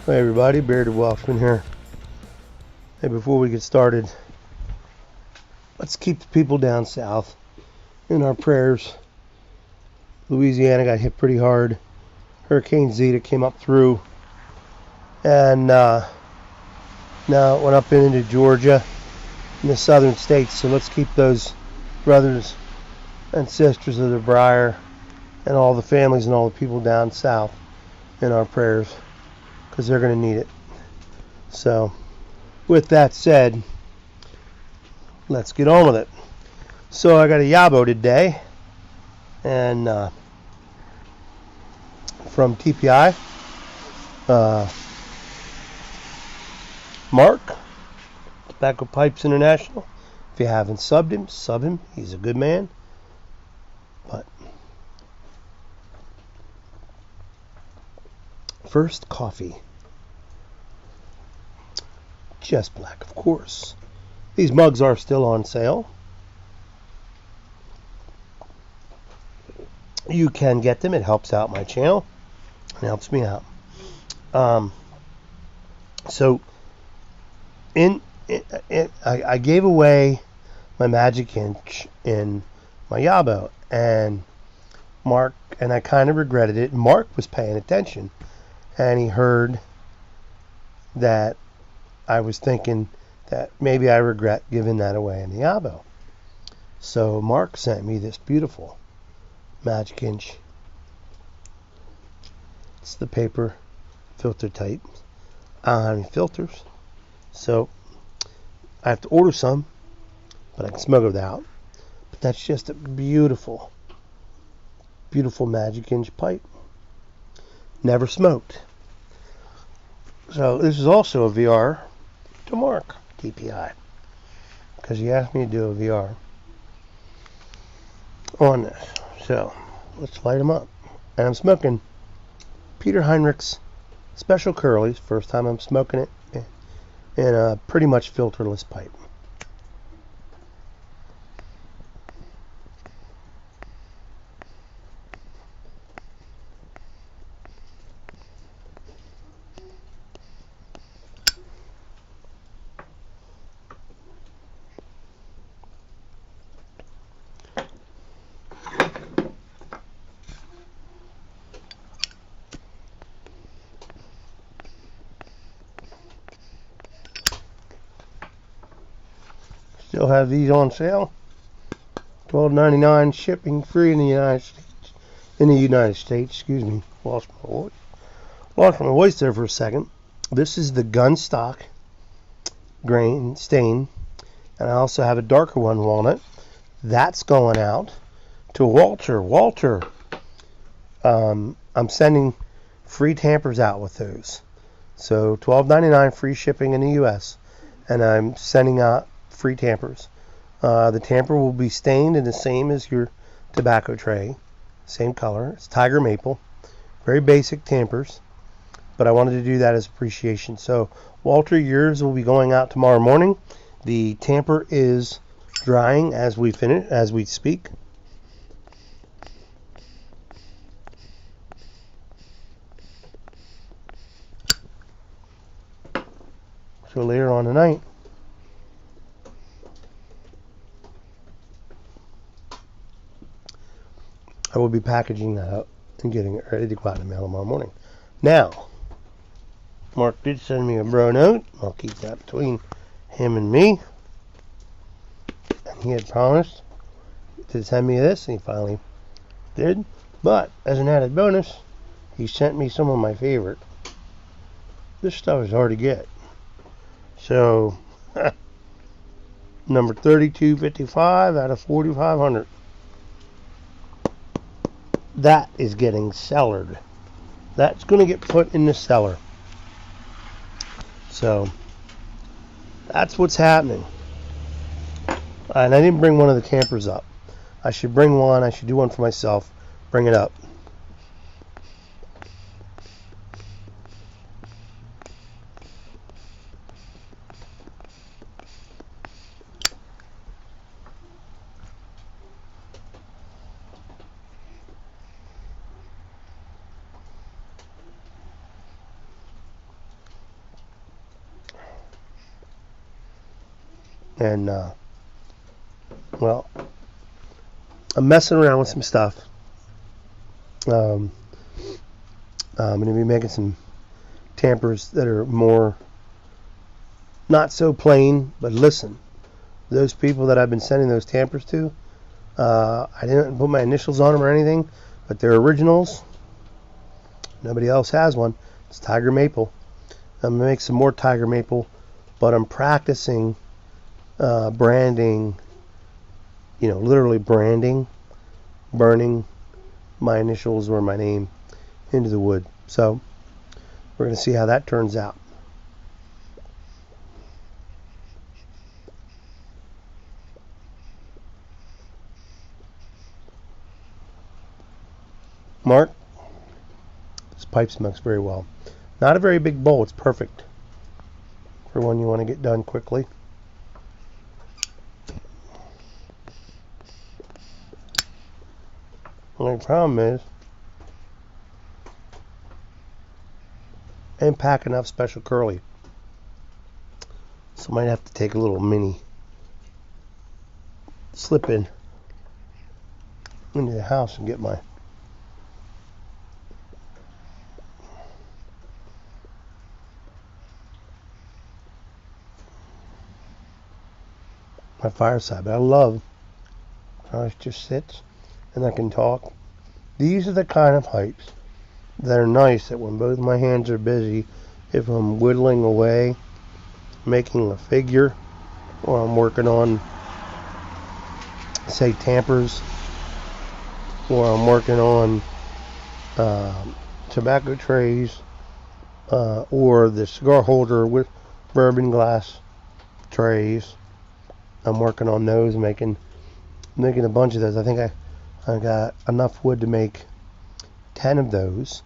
Hey everybody, Bearded Welshman here. Hey, before we get started, let's keep the people down south in our prayers. Louisiana got hit pretty hard. Hurricane Zeta came up through, and now it went up into Georgia and the southern states. So let's keep those brothers and sisters of the Briar and all the families and all the people down south in our prayers, because they're going to need it. So, with that said, let's get on with it. So I got a Yabo today, and from TPI, Mark, Tobacco Pipes International. If you haven't subbed him, sub him. He's a good man. But first, coffee. Just black, of course. These mugs are still on sale. You can get them. It helps out my channel. It helps me out. So, I gave away my Magic Inch in my Yabo, and Mark, and I kind of regretted it. Mark was paying attention, and he heard that I was thinking that maybe I regret giving that away in the Yabo. So Mark sent me this beautiful Magic Inch. It's the paper filter type. I don't have any filters, so I have to order some, but I can smuggle it out. But that's just a beautiful, beautiful Magic Inch pipe. Never smoked. So this is also a VR to Mark, TPI, because he asked me to do a VR on this. So let's light them up. And I'm smoking Peter Heinrich's Special Curlies. First time I'm smoking it in a pretty much filterless pipe. Still have these on sale. $12.99 shipping free in the United States. Excuse me. Lost my voice there for a second. This is the Gunstock grain stain, and I also have a darker one, walnut. That's going out to Walter. Walter, I'm sending free tampers out with those. So $12.99 free shipping in the U.S. and I'm sending out free tampers. The tamper will be stained in the same as your tobacco tray, same color. It's tiger maple, very basic tampers, but I wanted to do that as appreciation. So Walter, yours will be going out tomorrow morning. The tamper is drying as we speak. So later on tonight, I will be packaging that up and getting it ready to go out in the mail tomorrow morning. Now, Mark did send me a bro note. I'll keep that between him and me. And he had promised to send me this, and he finally did. But, as an added bonus, he sent me some of my favorite. This stuff is hard to get. So, number 3255 out of 4500. That is getting cellared. That's going to get put in the cellar. So, that's what's happening. And I didn't bring one of the tampers up. I should bring one. I should do one for myself. Bring it up. And, well, I'm messing around with some stuff. I'm going to be making some tampers that are more, not so plain, but listen, those people that I've been sending those tampers to, I didn't put my initials on them or anything, but they're originals. Nobody else has one. It's Tiger Maple. I'm going to make some more Tiger Maple, but I'm practicing branding, literally branding, burning my initials or my name into the wood. So we're going to see how that turns out. Mark, this pipe smokes very well. Not a very big bowl. It's perfect for when you want to get done quickly. Only problem is, I didn't pack enough special curly. So I might have to take a little mini slip in into the house and get my fireside. But I love how it just sits and I can talk. These are the kind of pipes that are nice that when both my hands are busy, if I'm whittling away, making a figure, or I'm working on, say, tampers, or I'm working on tobacco trays, or the cigar holder with bourbon glass trays. I'm working on those, making a bunch of those. I think I got enough wood to make 10 of those.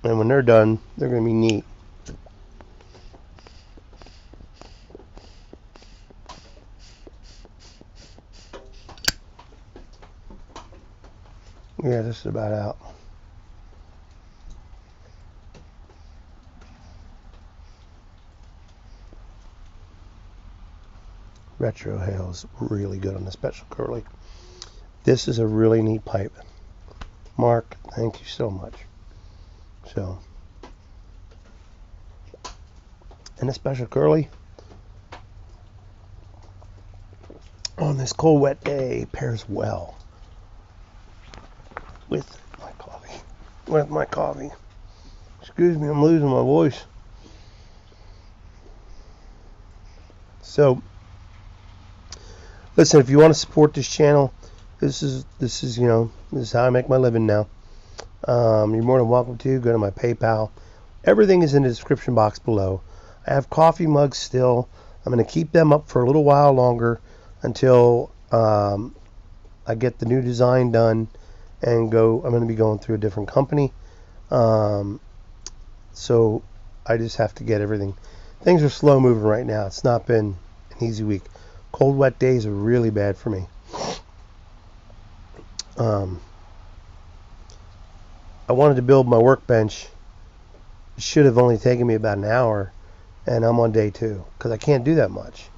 And when they're done, they're going to be neat. Yeah, this is about out. Retro hail is really good on the special curly. This is a really neat pipe. Mark, thank you so much. So, and the special curly on this cold, wet day pairs well with my coffee. Excuse me, I'm losing my voice. So, listen, if you want to support this channel, this is how I make my living now. You're more than welcome to go to my PayPal. Everything is in the description box below. I have coffee mugs still. I'm going to keep them up for a little while longer until I get the new design done and go. I'm going to be going through a different company. So I just have to get everything. Things are slow moving right now. It's not been an easy week. Cold, wet days are really bad for me. I wanted to build my workbench. It should have only taken me about an hour, and I'm on day 2 because I can't do that much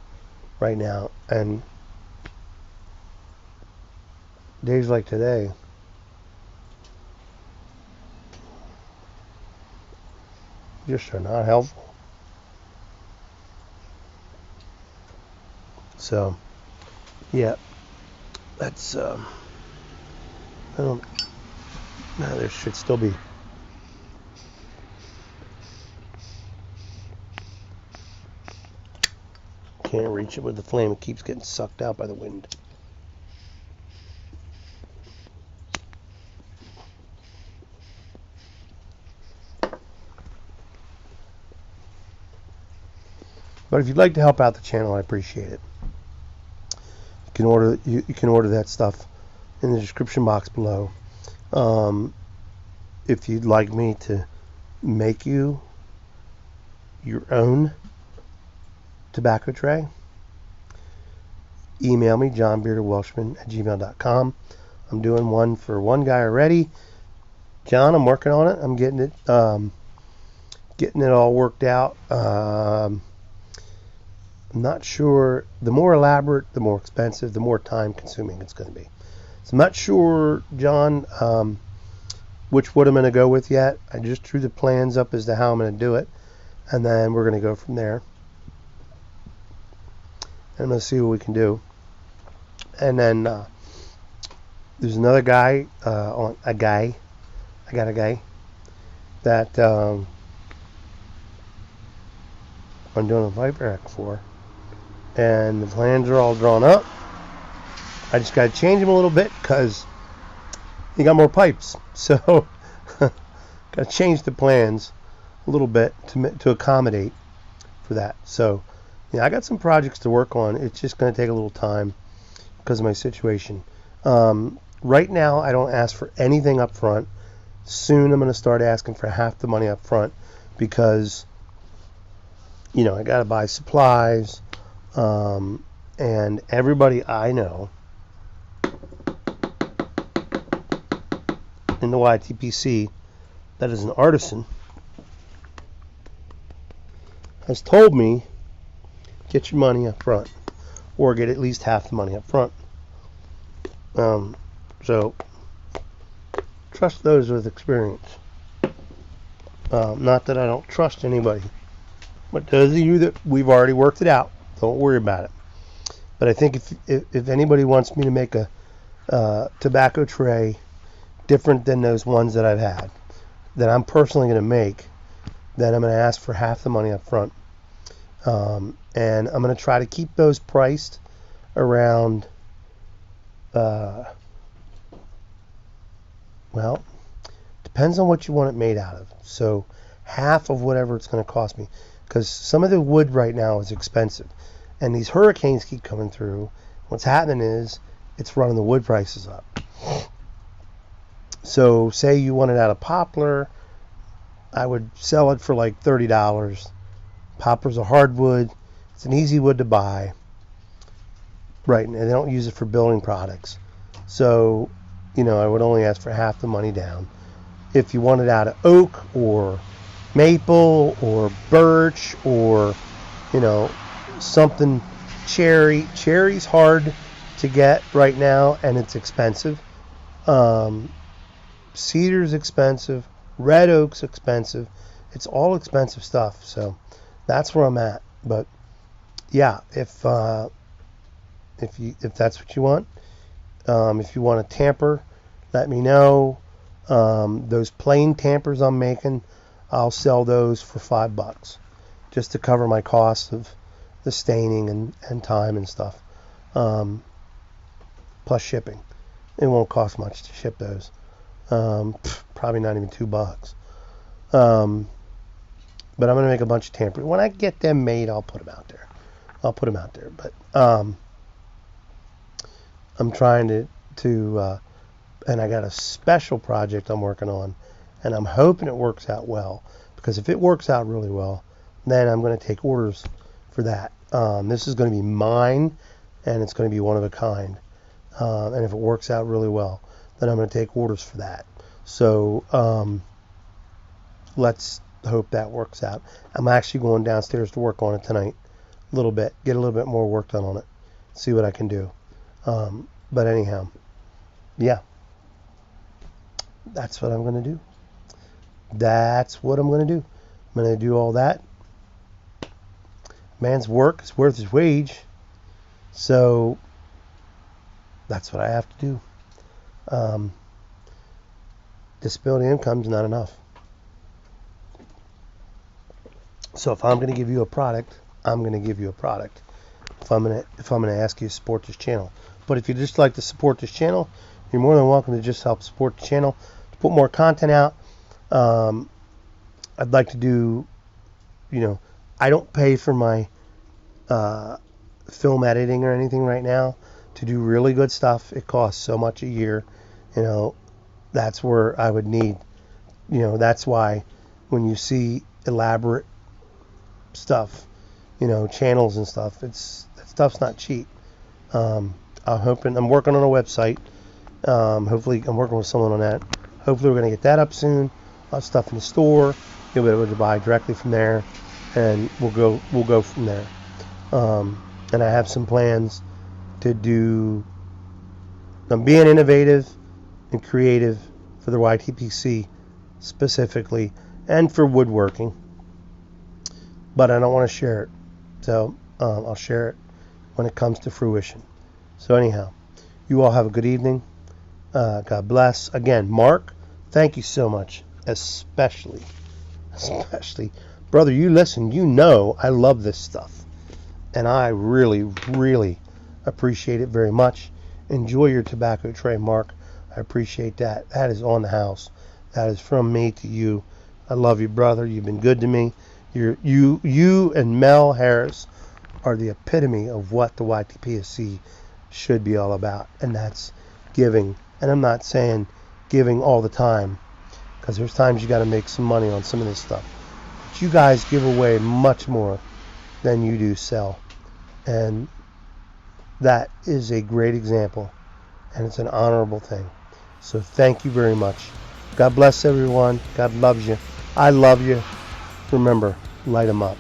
right now. And days like today, just are not helpful. So, yeah, that's there should still be. Can't reach it with the flame. It keeps getting sucked out by the wind. But if you'd like to help out the channel, I appreciate it. You can order that stuff in the description box below. If you'd like me to make you your own tobacco tray, email me, johnbeardedwelshman@gmail.com. I'm doing one for one guy already. John, I'm working on it. I'm getting it getting it all worked out. I'm not sure. The more elaborate, the more expensive, the more time consuming it's going to be. So I'm not sure, John, which wood I'm going to go with yet. I just drew the plans up as to how I'm going to do it, and then we're going to go from there. And I'm going to see what we can do. And then there's another guy, I got a guy that I'm doing a pipe rack for, and the plans are all drawn up. I just got to change them a little bit because he got more pipes, so got to change the plans a little bit to accommodate for that. So yeah, I got some projects to work on. It's just going to take a little time because of my situation. Right now, I don't ask for anything up front. Soon, I'm going to start asking for half the money up front because, I got to buy supplies, and everybody I know in the YTPC that is an artisan has told me, get your money up front or get at least half the money up front. So trust those with experience. Not that I don't trust anybody, but those of you that we've already worked it out, don't worry about it. But I think if anybody wants me to make a tobacco tray different than those ones that I've had, that I'm personally going to make, then I'm going to ask for half the money up front. And I'm going to try to keep those priced around, depends on what you want it made out of. So half of whatever it's going to cost me. Because some of the wood right now is expensive. And these hurricanes keep coming through. What's happening is it's running the wood prices up. So say you want it out of poplar, I would sell it for like $30. Poplar's a hardwood. It's an easy wood to buy. Right, and they don't use it for building products. So, I would only ask for half the money down. If you want it out of oak or maple or birch or, something cherry. Cherry's hard to get right now, and it's expensive. Cedar's expensive. Red oak's expensive. It's all expensive stuff. So that's where I'm at. But yeah, if that's what you want, if you want a tamper, let me know. Those plain tampers I'm making, I'll sell those for $5 just to cover my costs of the staining and time and stuff, plus shipping. It won't cost much to ship those, probably not even $2. But I'm going to make a bunch of tampers. When I get them made, I'll put them out there. But I'm trying to and I got a special project I'm working on, and I'm hoping it works out well, because if it works out really well, then I'm going to take orders for that. This is going to be mine, and it's going to be one of a kind. And if it works out really well, then I'm going to take orders for that. So let's hope that works out. I'm actually going downstairs to work on it tonight a little bit, get a little bit more work done on it, see what I can do. But anyhow, yeah, that's what I'm going to do. I'm going to do all that. Man's work is worth his wage. So that's what I have to do. Disability income is not enough. So if I'm going to give you a product, I'm going to give you a product. If I'm going to ask you to support this channel. But if you just like to support this channel, you're more than welcome to just help support the channel to put more content out. I'd like to do, I don't pay for my film editing or anything right now. To do really good stuff, it costs so much a year. That's where I would need, that's why when you see elaborate stuff, channels and stuff, that stuff's not cheap. I'm working on a website. Hopefully I'm working with someone on that. Hopefully we're going to get that up soon. I'll have stuff in the store. You'll be able to buy directly from there, and we'll go from there. And I have some plans to do. I'm being innovative and creative for the YTPC specifically, and for woodworking. But I don't want to share it, so I'll share it when it comes to fruition. So anyhow, you all have a good evening. God bless. Again, Mark, thank you so much, especially, brother. You listen. You know I love this stuff, and I really, really appreciate it very much. Enjoy your tobacco tray, Mark. I appreciate that. That is on the house. That is from me to you. I love you, brother. You've been good to me. You and Mel Harris are the epitome of what the YTPSC should be all about, and that's giving. And I'm not saying giving all the time, because there's times you got to make some money on some of this stuff. But you guys give away much more than you do sell, and that is a great example, and it's an honorable thing. So thank you very much. God bless everyone. God loves you. I love you. Remember, light 'em up.